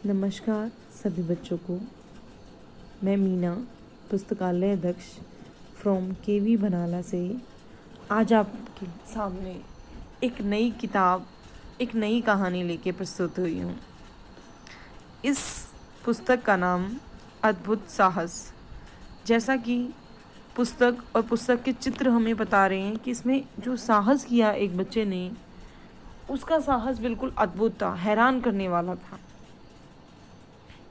नमस्कार सभी बच्चों को। मैं मीना, पुस्तकालय अध्यक्ष फ्रॉम केवी बनाला से आज आपके सामने एक नई किताब, एक नई कहानी लेके प्रस्तुत हुई हूँ। इस पुस्तक का नाम अद्भुत साहस। जैसा कि पुस्तक और पुस्तक के चित्र हमें बता रहे हैं कि इसमें जो साहस किया एक बच्चे ने, उसका साहस बिल्कुल अद्भुत था, हैरान करने वाला था।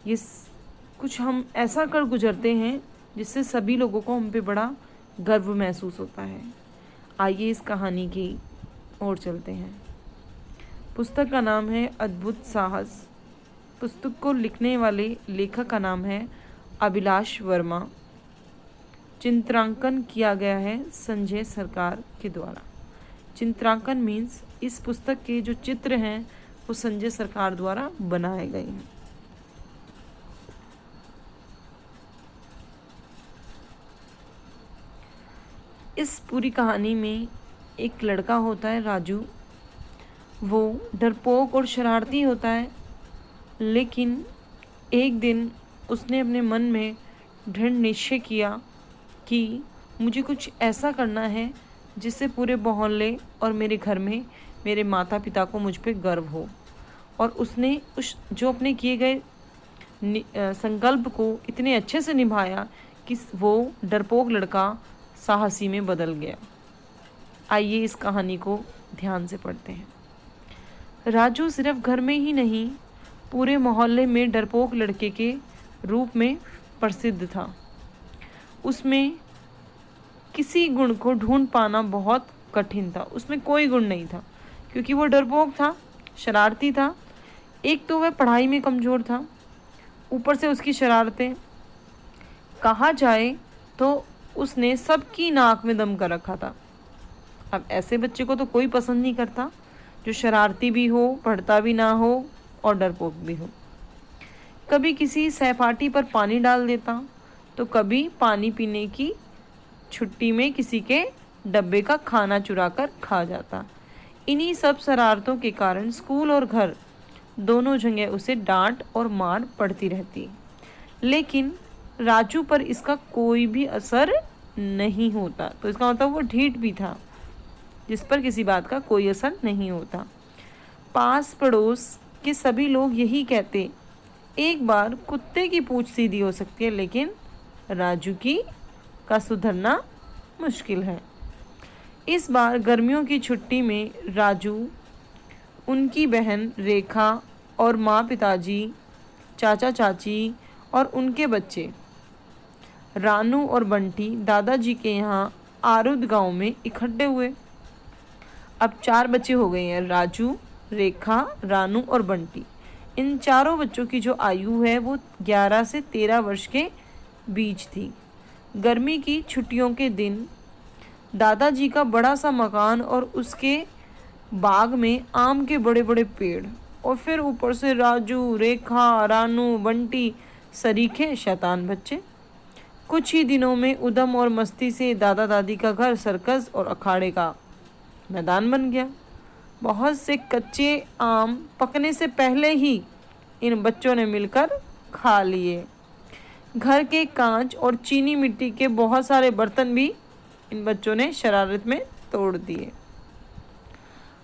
ये कुछ हम ऐसा कर गुजरते हैं जिससे सभी लोगों को हम पे बड़ा गर्व महसूस होता है। आइए इस कहानी की ओर चलते हैं। पुस्तक का नाम है अद्भुत साहस। पुस्तक को लिखने वाले लेखक का नाम है अभिलाष वर्मा। चित्रांकन किया गया है संजय सरकार के द्वारा। चित्रांकन मीन्स इस पुस्तक के जो चित्र हैं वो संजय सरकार द्वारा बनाए गए हैं। इस पूरी कहानी में एक लड़का होता है राजू। वो डरपोक और शरारती होता है, लेकिन एक दिन उसने अपने मन में दृढ़ निश्चय किया कि मुझे कुछ ऐसा करना है जिससे पूरे मोहल्ले और मेरे घर में मेरे माता पिता को मुझ पर गर्व हो। और उसने उस जो अपने किए गए संकल्प को इतने अच्छे से निभाया कि वो डरपोक लड़का साहसी में बदल गया। आइए इस कहानी को ध्यान से पढ़ते हैं। राजू सिर्फ घर में ही नहीं, पूरे मोहल्ले में डरपोक लड़के के रूप में प्रसिद्ध था। उसमें किसी गुण को ढूंढ पाना बहुत कठिन था। उसमें कोई गुण नहीं था क्योंकि वो डरपोक था, शरारती था। एक तो वह पढ़ाई में कमज़ोर था, ऊपर से उसकी शरारतें। कहा जाए तो उसने सबकी नाक में दम कर रखा था। अब ऐसे बच्चे को तो कोई पसंद नहीं करता जो शरारती भी हो, पढ़ता भी ना हो और डरपोक भी हो। कभी किसी सहपाठी पर पानी डाल देता, तो कभी पानी पीने की छुट्टी में किसी के डब्बे का खाना चुरा कर खा जाता। इन्हीं सब शरारतों के कारण स्कूल और घर दोनों जगह उसे डांट और मार पड़ती रहती। लेकिन राजू पर इसका कोई भी असर नहीं होता। तो इसका मतलब वो ढीठ भी था, जिस पर किसी बात का कोई असर नहीं होता। पास पड़ोस के सभी लोग यही कहते, एक बार कुत्ते की पूंछ सीधी हो सकती है, लेकिन राजू की का सुधरना मुश्किल है। इस बार गर्मियों की छुट्टी में राजू, उनकी बहन रेखा और माँ पिताजी, चाचा चाची और उनके बच्चे रानू और बंटी दादाजी के यहाँ आरुद गांव में इकट्ठे हुए। अब 4 बच्चे हो गए हैं, राजू, रेखा, रानू और बंटी। इन चारों बच्चों की जो आयु है वो 11 से 13 वर्ष के बीच थी। गर्मी की छुट्टियों के दिन दादाजी का बड़ा सा मकान और उसके बाग में आम के बड़े बड़े पेड़, और फिर ऊपर से राजू, रेखा, रानू, बंटी, सरीखे शैतान बच्चे। कुछ ही दिनों में उधम और मस्ती से दादा दादी का घर सर्कस और अखाड़े का मैदान बन गया। बहुत से कच्चे आम पकने से पहले ही इन बच्चों ने मिलकर खा लिए। घर के कांच और चीनी मिट्टी के बहुत सारे बर्तन भी इन बच्चों ने शरारत में तोड़ दिए।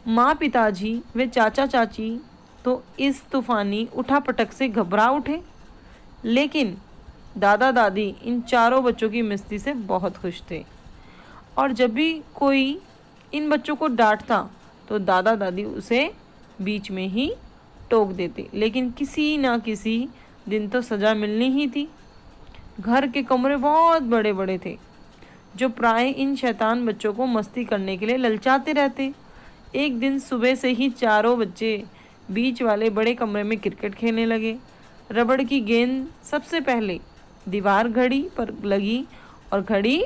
माँ पिताजी व चाचा चाची तो इस तूफानी उठापटक से घबरा उठे, लेकिन दादा दादी इन चारों बच्चों की मस्ती से बहुत खुश थे। और जब भी कोई इन बच्चों को डांटता तो दादा दादी उसे बीच में ही टोक देते, लेकिन किसी ना किसी दिन तो सज़ा मिलनी ही थी। घर के कमरे बहुत बड़े बड़े थे, जो प्राय इन शैतान बच्चों को मस्ती करने के लिए ललचाते रहते। एक दिन सुबह से ही चारों बच्चे बीच वाले बड़े कमरे में क्रिकेट खेलने लगे। रबड़ की गेंद सबसे पहले दीवार घड़ी पर लगी और घड़ी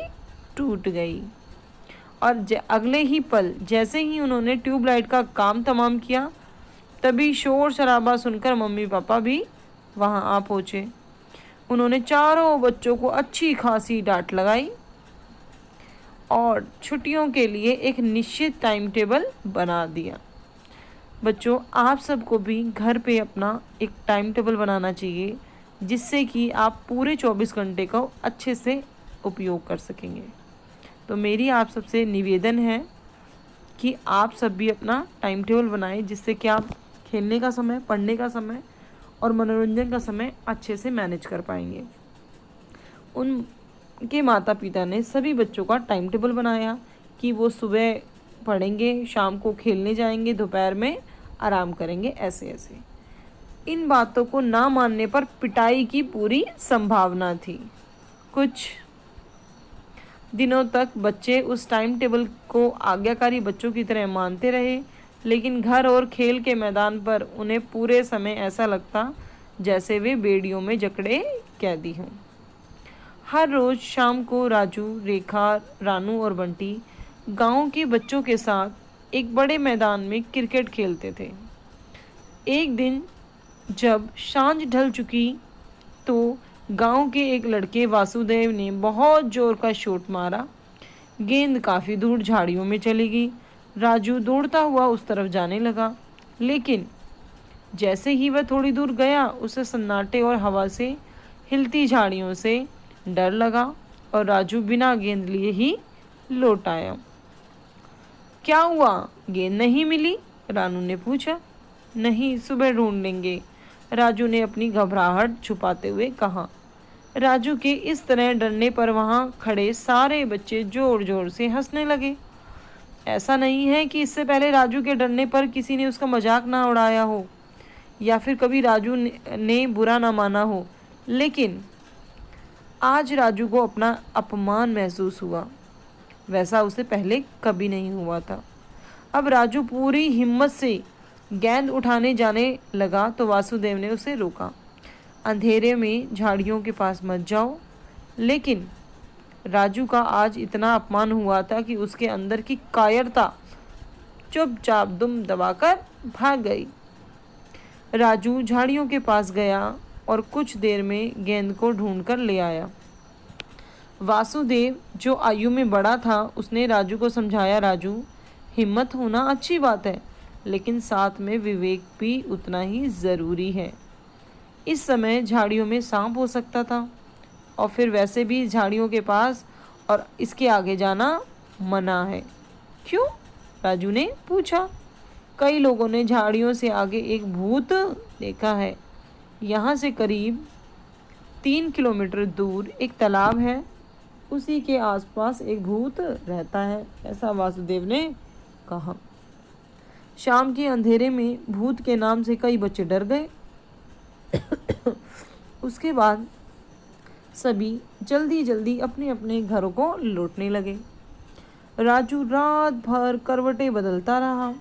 टूट गई। और अगले ही पल जैसे ही उन्होंने ट्यूबलाइट का काम तमाम किया, तभी शोर शराबा सुनकर मम्मी पापा भी वहां आ पहुँचे। उन्होंने चारों बच्चों को अच्छी खासी डांट लगाई और छुट्टियों के लिए एक निश्चित टाइम टेबल बना दिया। बच्चों, आप सबको भी घर पे अपना एक टाइम टेबल बनाना चाहिए, जिससे कि आप पूरे 24 घंटे का अच्छे से उपयोग कर सकेंगे। तो मेरी आप सबसे निवेदन है कि आप सब भी अपना टाइम टेबल बनाएं, जिससे कि आप खेलने का समय, पढ़ने का समय और मनोरंजन का समय अच्छे से मैनेज कर पाएंगे। उनके माता पिता ने सभी बच्चों का टाइम टेबल बनाया कि वो सुबह पढ़ेंगे, शाम को खेलने जाएंगे, दोपहर में आराम करेंगे, ऐसे ऐसे। इन बातों को ना मानने पर पिटाई की पूरी संभावना थी। कुछ दिनों तक बच्चे उस टाइम टेबल को आज्ञाकारी बच्चों की तरह मानते रहे, लेकिन घर और खेल के मैदान पर उन्हें पूरे समय ऐसा लगता जैसे वे बेड़ियों में जकड़े कैदी हों। हर रोज शाम को राजू, रेखा, रानू और बंटी गांव के बच्चों के साथ एक बड़े मैदान में क्रिकेट खेलते थे। एक दिन जब सांझ ढल चुकी तो गांव के एक लड़के वासुदेव ने बहुत जोर का शॉट मारा। गेंद काफ़ी दूर झाड़ियों में चली गई। राजू दौड़ता हुआ उस तरफ जाने लगा, लेकिन जैसे ही वह थोड़ी दूर गया, उसे सन्नाटे और हवा से हिलती झाड़ियों से डर लगा और राजू बिना गेंद लिए ही लौट आया। क्या हुआ, गेंद नहीं मिली? रानू ने पूछा। नहीं, सुबह ढूंढ लेंगे, राजू ने अपनी घबराहट छुपाते हुए कहा। राजू के इस तरह डरने पर वहां खड़े सारे बच्चे जोर जोर से हंसने लगे। ऐसा नहीं है कि इससे पहले राजू के डरने पर किसी ने उसका मजाक ना उड़ाया हो या फिर कभी राजू ने बुरा ना माना हो, लेकिन आज राजू को अपना अपमान महसूस हुआ। वैसा उसे पहले कभी नहीं हुआ था। अब राजू पूरी हिम्मत से गेंद उठाने जाने लगा तो वासुदेव ने उसे रोका। अंधेरे में झाड़ियों के पास मत जाओ। लेकिन राजू का आज इतना अपमान हुआ था कि उसके अंदर की कायरता चुपचाप दुम दबाकर भाग गई। राजू झाड़ियों के पास गया और कुछ देर में गेंद को ढूंढकर ले आया। वासुदेव, जो आयु में बड़ा था, उसने राजू को समझाया, राजू, हिम्मत होना अच्छी बात है, लेकिन साथ में विवेक भी उतना ही ज़रूरी है। इस समय झाड़ियों में सांप हो सकता था और फिर वैसे भी झाड़ियों के पास और इसके आगे जाना मना है। क्यों? राजू ने पूछा। कई लोगों ने झाड़ियों से आगे एक भूत देखा है। यहाँ से करीब 3 किलोमीटर दूर एक तालाब है, उसी के आसपास एक भूत रहता है, ऐसा वासुदेव ने कहा। शाम के अंधेरे में भूत के नाम से कई बच्चे डर गए। उसके बाद सभी जल्दी जल्दी अपने अपने घरों को लौटने लगे। राजू रात भर करवटें बदलता रहा।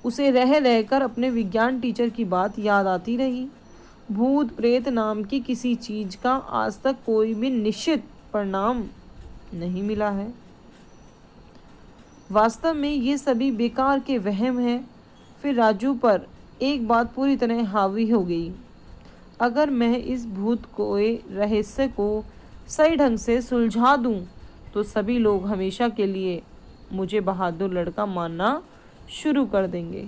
उसे रह रहकर अपने विज्ञान टीचर की बात याद आती रही। भूत प्रेत नाम की किसी चीज का आज तक कोई भी निश्चित परिणाम नहीं मिला है। वास्तव में ये सभी बेकार के वहम हैं। फिर राजू पर एक बात पूरी तरह हावी हो गई। अगर मैं इस भूत कोए रहस्य को सही ढंग से सुलझा दूं, तो सभी लोग हमेशा के लिए मुझे बहादुर लड़का मानना शुरू कर देंगे।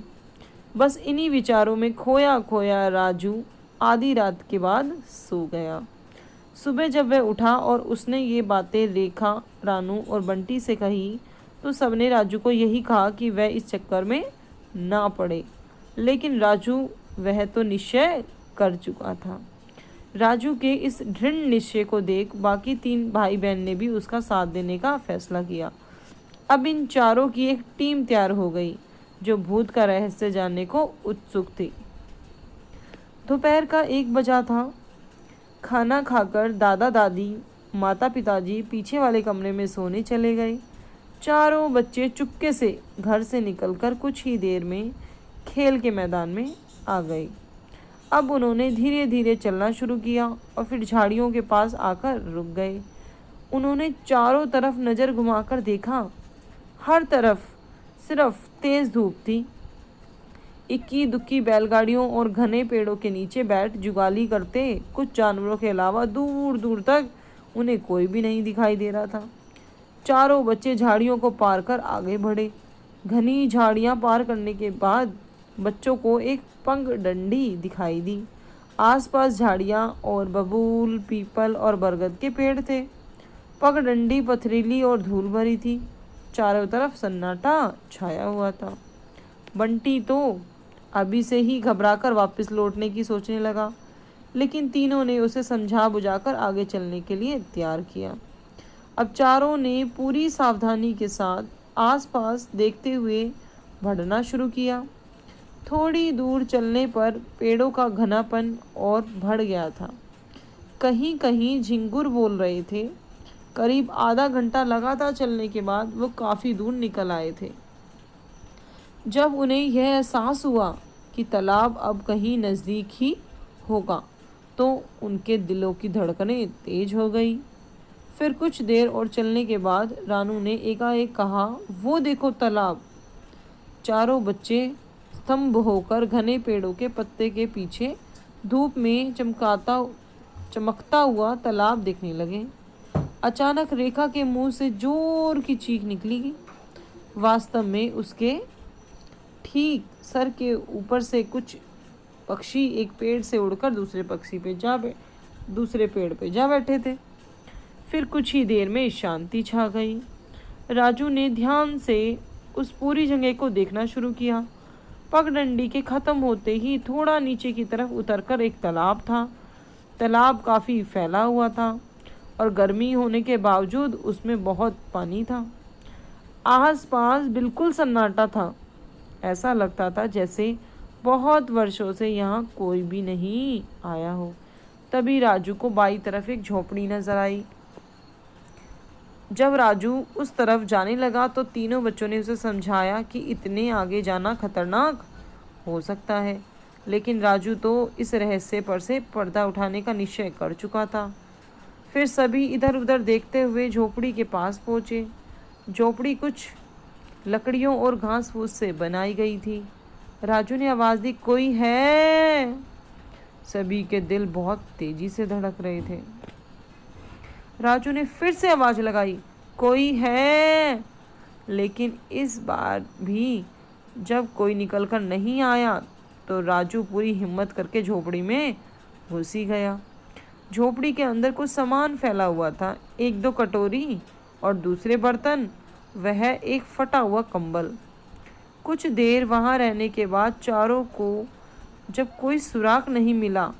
बस इन्हीं विचारों में खोया खोया राजू आधी रात के बाद सो गया। सुबह जब वह उठा और उसने ये बातें रेखा, रानू और बंटी से कही, तो सबने राजू को यही कहा कि वह इस चक्कर में ना पड़े। लेकिन राजू वह तो निश्चय कर चुका था। राजू के इस दृढ़ निश्चय को देख बाकी 3 भाई बहन ने भी उसका साथ देने का फैसला किया। अब इन चारों की एक टीम तैयार हो गई जो भूत का रहस्य जानने को उत्सुक थी। दोपहर का 1 बजा था। खाना खाकर दादा दादी, माता पिताजी पीछे वाले कमरे में सोने चले गए। चारों बच्चे चुपके से घर से निकलकर कुछ ही देर में खेल के मैदान में आ गए। अब उन्होंने धीरे धीरे चलना शुरू किया और फिर झाड़ियों के पास आकर रुक गए। उन्होंने चारों तरफ नज़र घुमाकर देखा। हर तरफ सिर्फ तेज़ धूप थी। इक्की दुक्की बैलगाड़ियों और घने पेड़ों के नीचे बैठ जुगाली करते कुछ जानवरों के अलावा दूर दूर तक उन्हें कोई भी नहीं दिखाई दे रहा था। चारों बच्चे झाड़ियों को पार कर आगे बढ़े। घनी झाड़ियां पार करने के बाद बच्चों को एक पगडंडी दिखाई दी। आसपास झाड़ियां और बबूल, पीपल और बरगद के पेड़ थे। पगडंडी पथरीली और धूल भरी थी। चारों तरफ सन्नाटा छाया हुआ था। बंटी तो अभी से ही घबराकर वापस लौटने की सोचने लगा, लेकिन तीनों ने उसे समझा बुझाकर आगे चलने के लिए तैयार किया। अब चारों ने पूरी सावधानी के साथ आसपास देखते हुए बढ़ना शुरू किया। थोड़ी दूर चलने पर पेड़ों का घनापन और बढ़ गया था। कहीं कहीं झिंगुर बोल रहे थे। करीब आधा घंटा लगातार चलने के बाद वो काफ़ी दूर निकल आए थे। जब उन्हें यह एहसास हुआ कि तालाब अब कहीं नज़दीक ही होगा, तो उनके दिलों की धड़कनें तेज हो गई। फिर कुछ देर और चलने के बाद रानू ने एकाएक कहा, वो देखो तालाब। चारों बच्चे स्तंभ होकर घने पेड़ों के पत्ते के पीछे धूप में चमकता हुआ तालाब देखने लगे। अचानक रेखा के मुंह से जोर की चीख निकली। वास्तव में उसके ठीक सर के ऊपर से कुछ पक्षी एक पेड़ से उड़कर दूसरे पेड़ पे जा बैठे थे। फिर कुछ ही देर में शांति छा गई। राजू ने ध्यान से उस पूरी जगह को देखना शुरू किया। पगडंडी के खत्म होते ही थोड़ा नीचे की तरफ उतरकर एक तालाब था। तालाब काफ़ी फैला हुआ था और गर्मी होने के बावजूद उसमें बहुत पानी था। आसपास बिल्कुल सन्नाटा था। ऐसा लगता था जैसे बहुत वर्षों से यहाँ कोई भी नहीं आया हो। तभी राजू को बाईं तरफ एक झोपड़ी नजर आई। जब राजू उस तरफ जाने लगा तो तीनों बच्चों ने उसे समझाया कि इतने आगे जाना खतरनाक हो सकता है, लेकिन राजू तो इस रहस्य पर से पर्दा उठाने का निश्चय कर चुका था। फिर सभी इधर उधर देखते हुए झोपड़ी के पास पहुँचे। झोपड़ी कुछ लकड़ियों और घास फूस से बनाई गई थी। राजू ने आवाज़ दी, कोई है? सभी के दिल बहुत तेजी से धड़क रहे थे। राजू ने फिर से आवाज़ लगाई, कोई है? लेकिन इस बार भी जब कोई निकलकर नहीं आया तो राजू पूरी हिम्मत करके झोपड़ी में घुस ही गया। झोपड़ी के अंदर कुछ सामान फैला हुआ था, एक दो कटोरी और दूसरे बर्तन, वह एक फटा हुआ कंबल। कुछ देर वहाँ रहने के बाद चारों को जब कोई सुराग नहीं मिला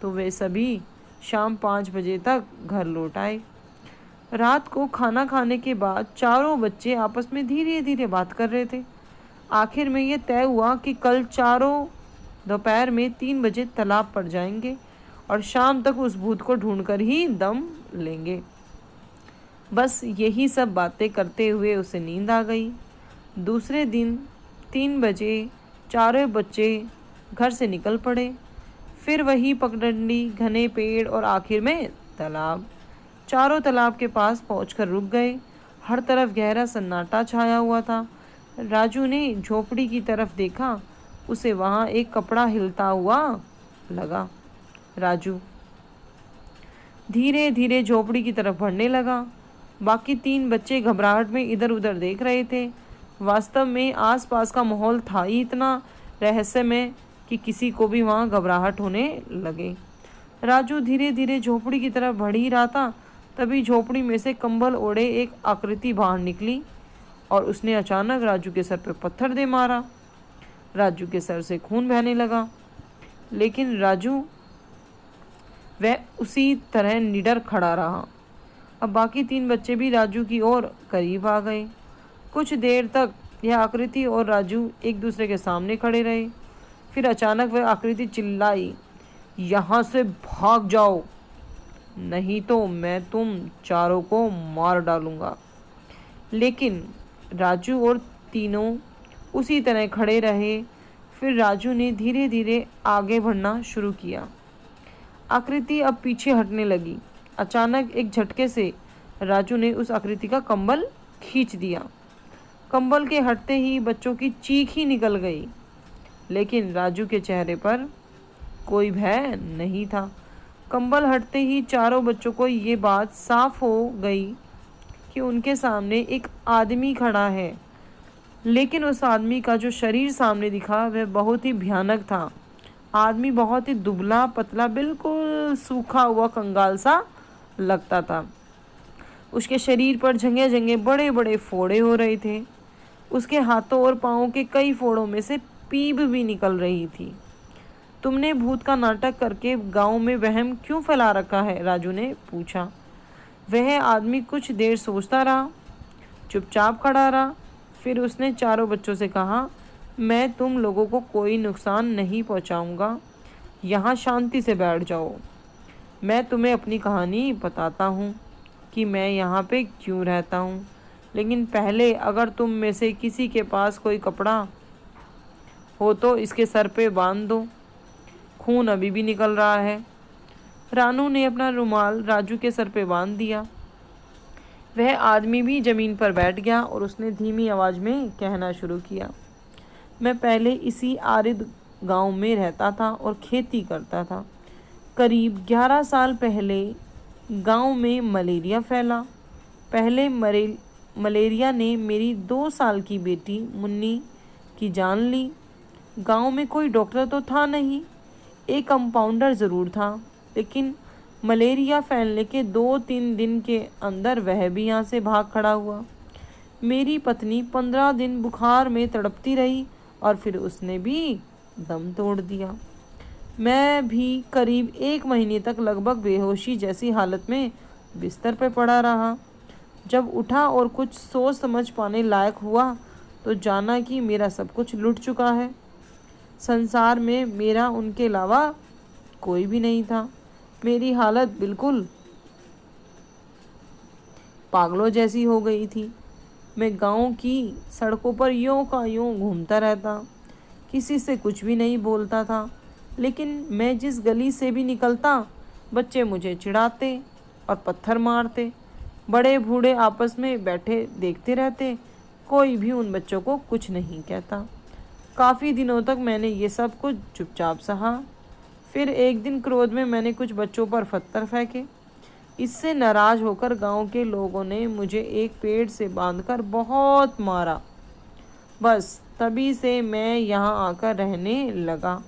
तो वे सभी शाम 5 बजे तक घर लौट आए। रात को खाना खाने के बाद चारों बच्चे आपस में धीरे धीरे बात कर रहे थे। आखिर में ये तय हुआ कि कल चारों दोपहर में 3 बजे तालाब पर जाएंगे और शाम तक उस भूत को ढूंढकर ही दम लेंगे। बस यही सब बातें करते हुए उसे नींद आ गई। दूसरे दिन 3 बजे चारों बच्चे घर से निकल पड़े। फिर वही पगडंडी, घने पेड़ और आखिर में तालाब। चारों तालाब के पास पहुंचकर रुक गए। हर तरफ गहरा सन्नाटा छाया हुआ था। राजू ने झोपड़ी की तरफ देखा। उसे वहाँ एक कपड़ा हिलता हुआ लगा। राजू धीरे धीरे झोपड़ी की तरफ बढ़ने लगा। बाकी 3 बच्चे घबराहट में इधर उधर देख रहे थे। वास्तव में आसपास का माहौल था ही इतना रहस्यमय कि किसी को भी वहाँ घबराहट होने लगे। राजू धीरे धीरे झोपड़ी की तरफ बढ़ ही रहा था, तभी झोपड़ी में से कंबल ओढ़े एक आकृति बाहर निकली और उसने अचानक राजू के सर पर पत्थर दे मारा। राजू के सर से खून बहने लगा, लेकिन राजू वह उसी तरह निडर खड़ा रहा। अब बाकी 3 बच्चे भी राजू की ओर करीब आ गए। कुछ देर तक यह आकृति और राजू एक दूसरे के सामने खड़े रहे। फिर अचानक वह आकृति चिल्लाई, यहाँ से भाग जाओ, नहीं तो मैं तुम चारों को मार डालूंगा। लेकिन राजू और तीनों उसी तरह खड़े रहे। फिर राजू ने धीरे धीरे आगे बढ़ना शुरू किया। आकृति अब पीछे हटने लगी। अचानक एक झटके से राजू ने उस आकृति का कंबल खींच दिया। कंबल के हटते ही बच्चों की चीख ही निकल गई, लेकिन राजू के चेहरे पर कोई भय नहीं था। कंबल हटते ही चारों बच्चों को ये बात साफ हो गई कि उनके सामने एक आदमी खड़ा है। लेकिन उस आदमी का जो शरीर सामने दिखा वह बहुत ही भयानक था। आदमी बहुत ही दुबला पतला, बिल्कुल सूखा हुआ कंगाल सा लगता था। उसके शरीर पर जगह जगह बड़े बड़े फोड़े हो रहे थे। उसके हाथों और पाँवों के कई फोड़ों में से पीप भी निकल रही थी। तुमने भूत का नाटक करके गांव में वहम क्यों फैला रखा है? राजू ने पूछा। वह आदमी कुछ देर सोचता रहा, चुपचाप खड़ा रहा। फिर उसने चारों बच्चों से कहा, मैं तुम लोगों को कोई नुकसान नहीं पहुंचाऊंगा, यहाँ शांति से बैठ जाओ। मैं तुम्हें अपनी कहानी बताता हूँ कि मैं यहाँ पे क्यों रहता हूँ। लेकिन पहले अगर तुम में से किसी के पास कोई कपड़ा हो तो इसके सर पे बांध दो, खून अभी भी निकल रहा है। रानू ने अपना रुमाल राजू के सर पे बांध दिया। वह आदमी भी जमीन पर बैठ गया और उसने धीमी आवाज में कहना शुरू किया, मैं पहले इसी आरिद गांव में रहता था और खेती करता था। करीब 11 साल पहले गांव में मलेरिया फैला। पहले मलेरिया ने मेरी 2 साल की बेटी मुन्नी की जान ली। गांव में कोई डॉक्टर तो था नहीं, एक कंपाउंडर ज़रूर था, लेकिन मलेरिया फैलने के 2-3 दिन के अंदर वह भी यहाँ से भाग खड़ा हुआ। मेरी पत्नी 15 दिन बुखार में तड़पती रही और फिर उसने भी दम तोड़ दिया। मैं भी करीब 1 महीने तक लगभग बेहोशी जैसी हालत में बिस्तर पर पड़ा रहा। जब उठा और कुछ सोच समझ पाने लायक हुआ तो जाना कि मेरा सब कुछ लुट चुका है। संसार में मेरा उनके अलावा कोई भी नहीं था। मेरी हालत बिल्कुल पागलों जैसी हो गई थी। मैं गांव की सड़कों पर यूं का यूं घूमता रहता, किसी से कुछ भी नहीं बोलता था। लेकिन मैं जिस गली से भी निकलता, बच्चे मुझे चिढ़ाते और पत्थर मारते। बड़े बूढ़े आपस में बैठे देखते रहते, कोई भी उन बच्चों को कुछ नहीं कहता। काफ़ी दिनों तक मैंने ये सब कुछ चुपचाप सहा। फिर एक दिन क्रोध में मैंने कुछ बच्चों पर पत्थर फेंके। इससे नाराज होकर गांव के लोगों ने मुझे एक पेड़ से बांधकर बहुत मारा। बस तभी से मैं यहाँ आकर रहने लगा।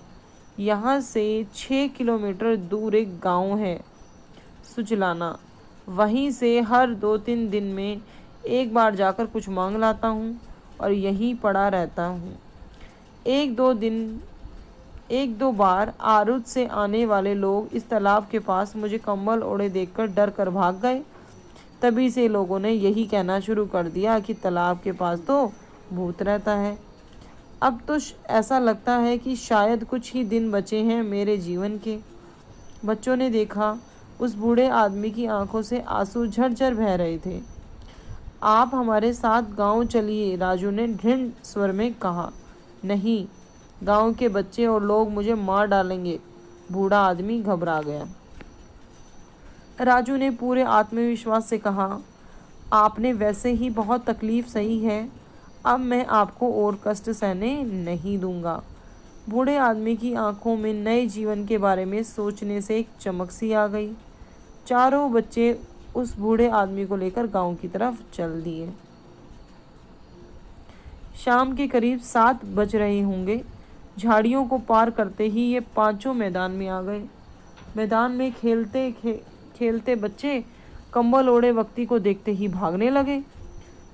यहाँ से 6 किलोमीटर दूर एक गांव है, सुजलाना। वहीं से हर 2-3 दिन में एक बार जाकर कुछ मांग लाता हूँ और यहीं पड़ा रहता हूँ। एक दो बार आरुद से आने वाले लोग इस तालाब के पास मुझे कंबल ओढ़े देखकर डर कर भाग गए। तभी से लोगों ने यही कहना शुरू कर दिया कि तालाब के पास तो भूत रहता है। अब तो ऐसा लगता है कि शायद कुछ ही दिन बचे हैं मेरे जीवन के। बच्चों ने देखा, उस बूढ़े आदमी की आंखों से आंसू झरझर बह रहे थे। आप हमारे साथ गांव चलिए, राजू ने दृढ़ स्वर में कहा। नहीं, गांव के बच्चे और लोग मुझे मार डालेंगे। बूढ़ा आदमी घबरा गया। राजू ने पूरे आत्मविश्वास से कहा, आपने वैसे ही बहुत तकलीफ सही है, अब मैं आपको और कष्ट सहने नहीं दूंगा। बूढ़े आदमी की आंखों में नए जीवन के बारे में सोचने से एक चमक सी आ गई। चारों बच्चे उस बूढ़े आदमी को लेकर गांव की तरफ चल दिए। शाम के करीब 7 बज रहे होंगे। झाड़ियों को पार करते ही ये पांचों मैदान में आ गए। मैदान में खेलते बच्चे कंबल ओढ़े व्यक्ति को देखते ही भागने लगे।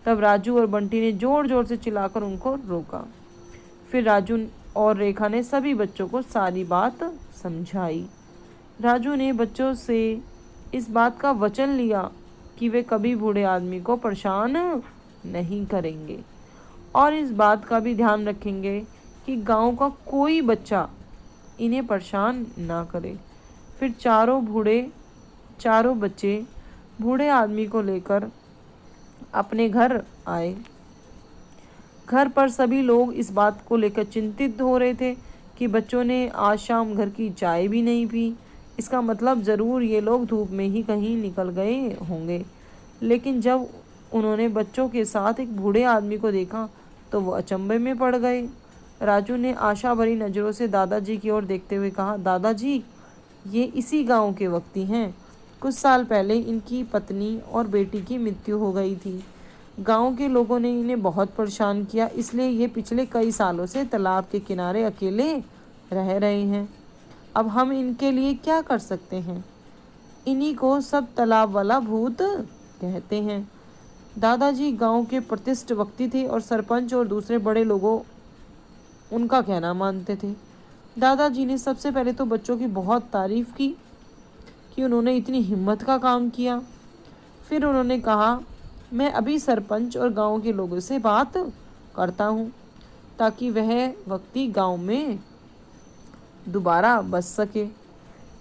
तब राजू और बंटी ने जोर जोर से चिल्लाकर उनको रोका। फिर राजू और रेखा ने सभी बच्चों को सारी बात समझाई। राजू ने बच्चों से इस बात का वचन लिया कि वे कभी बूढ़े आदमी को परेशान नहीं करेंगे और इस बात का भी ध्यान रखेंगे कि गांव का कोई बच्चा इन्हें परेशान ना करे। फिर चारों बच्चे बूढ़े आदमी को लेकर अपने घर आए। घर पर सभी लोग इस बात को लेकर चिंतित हो रहे थे कि बच्चों ने आज शाम घर की चाय भी नहीं पी। इसका मतलब ज़रूर ये लोग धूप में ही कहीं निकल गए होंगे। लेकिन जब उन्होंने बच्चों के साथ एक बूढ़े आदमी को देखा तो वो अचंभे में पड़ गए। राजू ने आशा भरी नज़रों से दादाजी की ओर देखते हुए कहा, दादाजी, ये इसी गांव के व्यक्ति हैं। कुछ साल पहले इनकी पत्नी और बेटी की मृत्यु हो गई थी। गांव के लोगों ने इन्हें बहुत परेशान किया, इसलिए ये पिछले कई सालों से तालाब के किनारे अकेले रह रहे हैं। अब हम इनके लिए क्या कर सकते हैं? इन्हीं को सब तालाब वाला भूत कहते हैं। दादाजी गांव के प्रतिष्ठित व्यक्ति थे और सरपंच और दूसरे बड़े लोगों उनका कहना मानते थे। दादाजी ने सबसे पहले तो बच्चों की बहुत तारीफ की कि उन्होंने इतनी हिम्मत का काम किया। फिर उन्होंने कहा, मैं अभी सरपंच और गांव के लोगों से बात करता हूँ ताकि वह व्यक्ति गांव में दोबारा बच सके,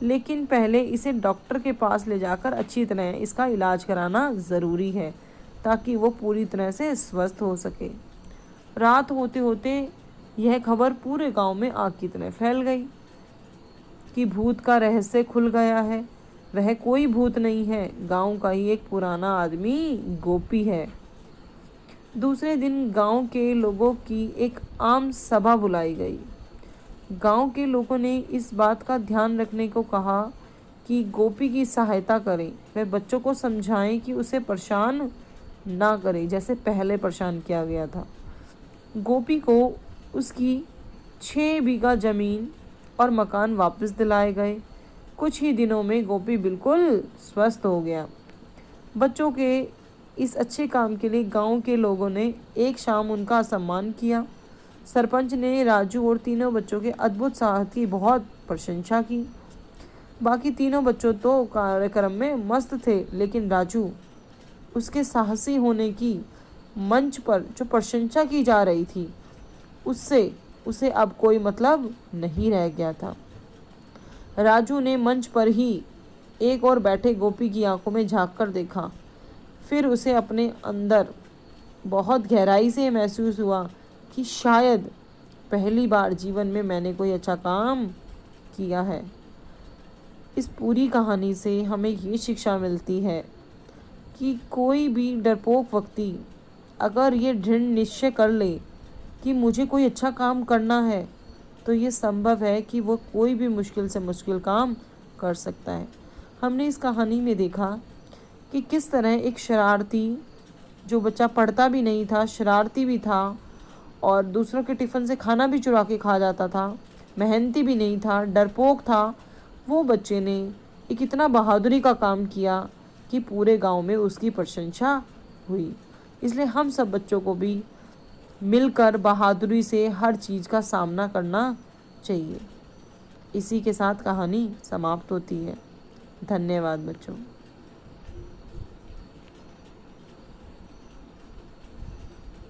लेकिन पहले इसे डॉक्टर के पास ले जाकर अच्छी तरह इसका इलाज कराना ज़रूरी है ताकि वो पूरी तरह से स्वस्थ हो सके। रात होते होते यह खबर पूरे गांव में आग की तरह फैल गई कि भूत का रहस्य खुल गया है। वह कोई भूत नहीं है, गांव का ही एक पुराना आदमी गोपी है। दूसरे दिन गांव के लोगों की एक आम सभा बुलाई गई। गांव के लोगों ने इस बात का ध्यान रखने को कहा कि गोपी की सहायता करें। वह बच्चों को समझाएं कि उसे परेशान ना करें जैसे पहले परेशान किया गया था। गोपी को उसकी 6 बीघा ज़मीन और मकान वापस दिलाए गए। कुछ ही दिनों में गोपी बिल्कुल स्वस्थ हो गया। बच्चों के इस अच्छे काम के लिए गांव के लोगों ने एक शाम उनका सम्मान किया। सरपंच ने राजू और तीनों बच्चों के अद्भुत साहस की बहुत प्रशंसा की। बाकी तीनों बच्चों तो कार्यक्रम में मस्त थे, लेकिन राजू, उसके साहसी होने की मंच पर जो प्रशंसा की जा रही थी उससे उसे अब कोई मतलब नहीं रह गया था। राजू ने मंच पर ही एक और बैठे गोपी की आंखों में झांक कर देखा। फिर उसे अपने अंदर बहुत गहराई से महसूस हुआ कि शायद पहली बार जीवन में मैंने कोई अच्छा काम किया है। इस पूरी कहानी से हमें ये शिक्षा मिलती है कि कोई भी डरपोक व्यक्ति अगर ये दृढ़ निश्चय कर ले कि मुझे कोई अच्छा काम करना है, तो ये संभव है कि वो कोई भी मुश्किल से मुश्किल काम कर सकता है। हमने इस कहानी में देखा कि किस तरह एक शरारती, जो बच्चा पढ़ता भी नहीं था, शरारती भी था और दूसरों के टिफ़िन से खाना भी चुरा के खा जाता था, मेहनती भी नहीं था, डरपोक था, वो बच्चे ने एक इतना बहादुरी का काम किया कि पूरे गांव में उसकी प्रशंसा हुई। इसलिए हम सब बच्चों को भी मिलकर बहादुरी से हर चीज़ का सामना करना चाहिए। इसी के साथ कहानी समाप्त होती है। धन्यवाद बच्चों।